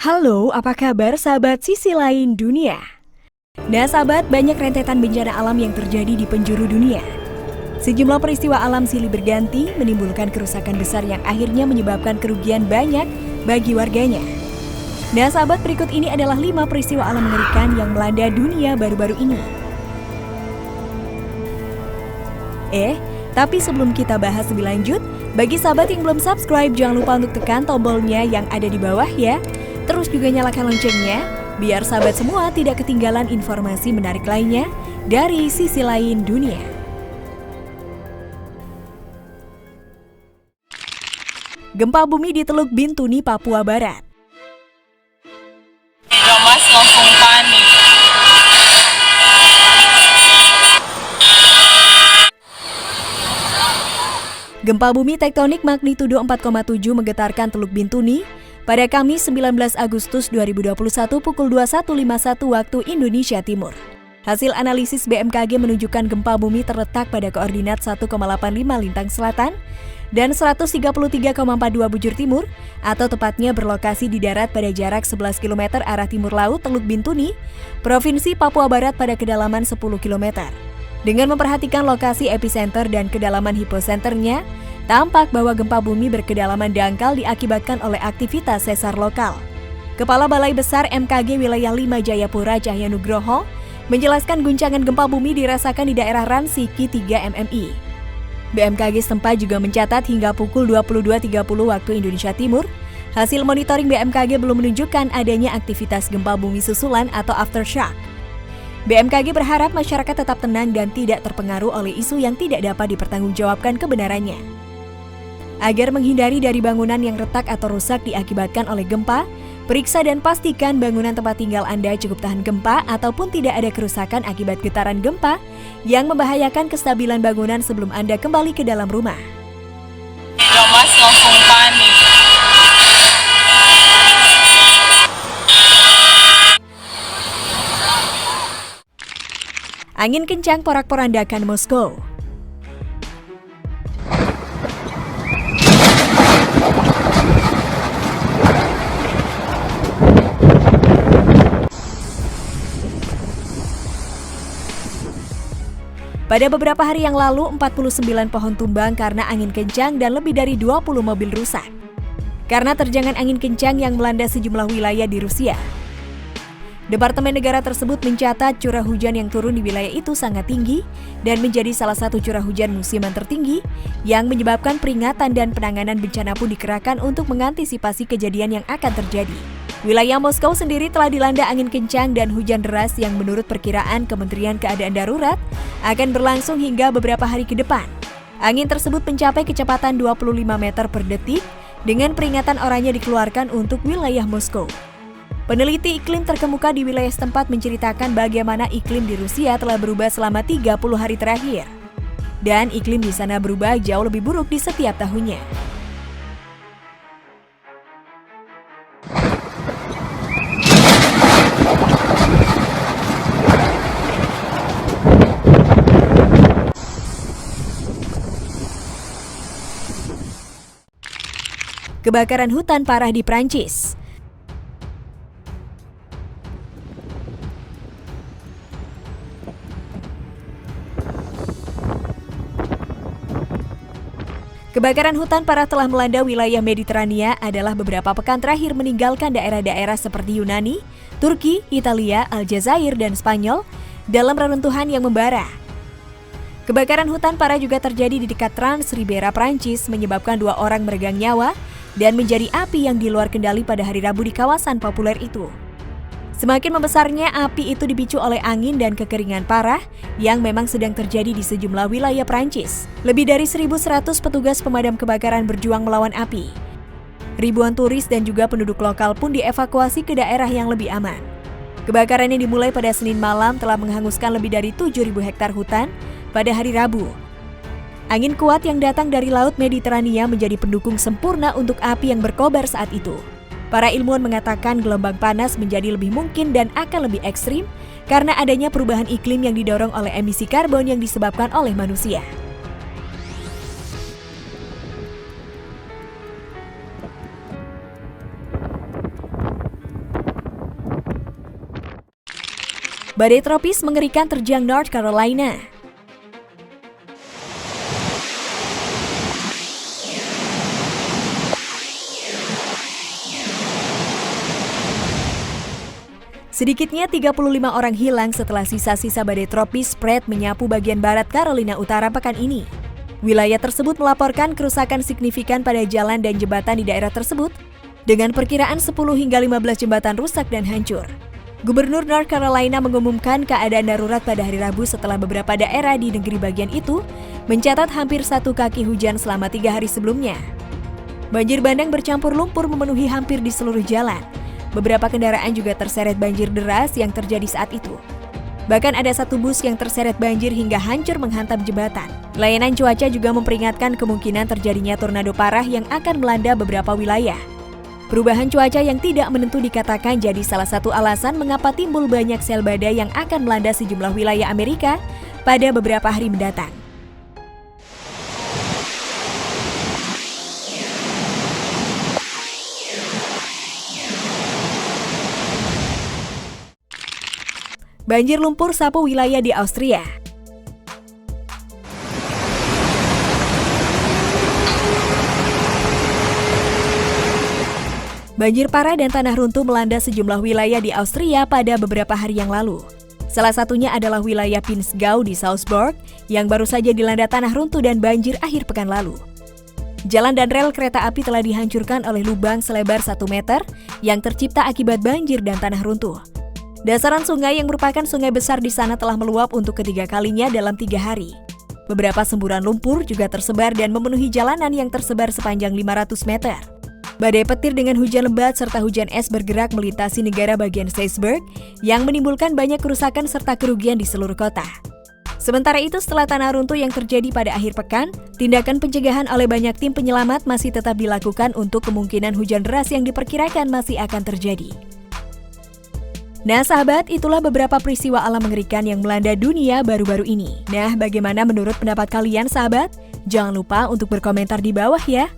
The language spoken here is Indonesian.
Halo, apa kabar sahabat sisi lain dunia? Nah sahabat, banyak rentetan bencana alam yang terjadi di penjuru dunia. Sejumlah peristiwa alam silih berganti menimbulkan kerusakan besar yang akhirnya menyebabkan kerugian banyak bagi warganya. Nah sahabat, berikut ini adalah 5 peristiwa alam mengerikan yang melanda dunia baru-baru ini. Tapi sebelum kita bahas lebih lanjut, bagi sahabat yang belum subscribe, jangan lupa untuk tekan tombolnya yang ada di bawah ya. Terus juga nyalakan loncengnya, biar sahabat semua tidak ketinggalan informasi menarik lainnya dari sisi lain dunia. Gempa bumi di Teluk Bintuni, Papua Barat. Mas langsung panik. Gempa bumi tektonik magnitudo 4,7 menggetarkan Teluk Bintuni pada Kamis 19 Agustus 2021 pukul 21.51 waktu Indonesia Timur. Hasil analisis BMKG menunjukkan gempa bumi terletak pada koordinat 1,85 lintang selatan dan 133,42 bujur timur, atau tepatnya berlokasi di darat pada jarak 11 km arah timur laut Teluk Bintuni, Provinsi Papua Barat pada kedalaman 10 km. Dengan memperhatikan lokasi epicenter dan kedalaman hiposenternya, tampak bahwa gempa bumi berkedalaman dangkal diakibatkan oleh aktivitas sesar lokal. Kepala Balai Besar MKG Wilayah 5 Jayapura, Cahya Nugroho, menjelaskan guncangan gempa bumi dirasakan di daerah Ransiki 3 MMI. BMKG setempat juga mencatat hingga pukul 22.30 waktu Indonesia Timur, hasil monitoring BMKG belum menunjukkan adanya aktivitas gempa bumi susulan atau aftershock. BMKG berharap masyarakat tetap tenang dan tidak terpengaruh oleh isu yang tidak dapat dipertanggungjawabkan kebenarannya. Agar menghindari dari bangunan yang retak atau rusak diakibatkan oleh gempa, periksa dan pastikan bangunan tempat tinggal Anda cukup tahan gempa ataupun tidak ada kerusakan akibat getaran gempa yang membahayakan kestabilan bangunan sebelum Anda kembali ke dalam rumah. Mas langsung panik. Angin kencang porak-porandakan Moskow. Pada beberapa hari yang lalu, 49 pohon tumbang karena angin kencang dan lebih dari 20 mobil rusak. Karena terjangan angin kencang yang melanda sejumlah wilayah di Rusia. Departemen Negara tersebut mencatat curah hujan yang turun di wilayah itu sangat tinggi dan menjadi salah satu curah hujan musiman tertinggi yang menyebabkan peringatan dan penanganan bencana pun dikerahkan untuk mengantisipasi kejadian yang akan terjadi. Wilayah Moskow sendiri telah dilanda angin kencang dan hujan deras yang menurut perkiraan Kementerian Keadaan Darurat akan berlangsung hingga beberapa hari ke depan. Angin tersebut mencapai kecepatan 25 meter per detik dengan peringatan oranye dikeluarkan untuk wilayah Moskow. Peneliti iklim terkemuka di wilayah setempat menceritakan bagaimana iklim di Rusia telah berubah selama 30 hari terakhir. Dan iklim di sana berubah jauh lebih buruk di setiap tahunnya. Kebakaran hutan parah di Prancis. Kebakaran hutan parah telah melanda wilayah Mediterania adalah beberapa pekan terakhir meninggalkan daerah-daerah seperti Yunani, Turki, Italia, Aljazair, dan Spanyol dalam reruntuhan yang membara. Kebakaran hutan parah juga terjadi di dekat Trans Ribera, Prancis, menyebabkan 2 orang meregang nyawa dan menjadi api yang di luar kendali pada hari Rabu di kawasan populer itu. Semakin membesarnya api itu dipicu oleh angin dan kekeringan parah yang memang sedang terjadi di sejumlah wilayah Prancis. Lebih dari 1.100 petugas pemadam kebakaran berjuang melawan api. Ribuan turis dan juga penduduk lokal pun dievakuasi ke daerah yang lebih aman. Kebakaran yang dimulai pada Senin malam telah menghanguskan lebih dari 7.000 hektar hutan pada hari Rabu. Angin kuat yang datang dari Laut Mediterania menjadi pendukung sempurna untuk api yang berkobar saat itu. Para ilmuwan mengatakan gelombang panas menjadi lebih mungkin dan akan lebih ekstrim karena adanya perubahan iklim yang didorong oleh emisi karbon yang disebabkan oleh manusia. Badai tropis mengerikan terjang North Carolina. Sedikitnya 35 orang hilang setelah sisa-sisa badai tropis Fred menyapu bagian barat Carolina Utara pekan ini. Wilayah tersebut melaporkan kerusakan signifikan pada jalan dan jembatan di daerah tersebut, dengan perkiraan 10 hingga 15 jembatan rusak dan hancur. Gubernur North Carolina mengumumkan keadaan darurat pada hari Rabu setelah beberapa daerah di negeri bagian itu mencatat hampir 1 kaki hujan selama 3 hari sebelumnya. Banjir bandang bercampur lumpur memenuhi hampir di seluruh jalan. Beberapa kendaraan juga terseret banjir deras yang terjadi saat itu. Bahkan ada 1 bus yang terseret banjir hingga hancur menghantam jembatan. Layanan cuaca juga memperingatkan kemungkinan terjadinya tornado parah yang akan melanda beberapa wilayah. Perubahan cuaca yang tidak menentu dikatakan jadi salah satu alasan mengapa timbul banyak sel badai yang akan melanda sejumlah wilayah Amerika pada beberapa hari mendatang. Banjir lumpur sapu wilayah di Austria. Banjir parah dan tanah runtuh melanda sejumlah wilayah di Austria pada beberapa hari yang lalu. Salah satunya adalah wilayah Pinzgau di Salzburg yang baru saja dilanda tanah runtuh dan banjir akhir pekan lalu. Jalan dan rel kereta api telah dihancurkan oleh lubang selebar 1 meter yang tercipta akibat banjir dan tanah runtuh. Dasaran sungai yang merupakan sungai besar di sana telah meluap untuk ketiga kalinya dalam 3 hari. Beberapa semburan lumpur juga tersebar dan memenuhi jalanan yang tersebar sepanjang 500 meter. Badai petir dengan hujan lebat serta hujan es bergerak melintasi negara bagian Salzburg yang menimbulkan banyak kerusakan serta kerugian di seluruh kota. Sementara itu, setelah tanah runtuh yang terjadi pada akhir pekan, tindakan pencegahan oleh banyak tim penyelamat masih tetap dilakukan untuk kemungkinan hujan deras yang diperkirakan masih akan terjadi. Nah sahabat, itulah beberapa peristiwa alam mengerikan yang melanda dunia baru-baru ini. Nah, bagaimana menurut pendapat kalian sahabat? Jangan lupa untuk berkomentar di bawah ya.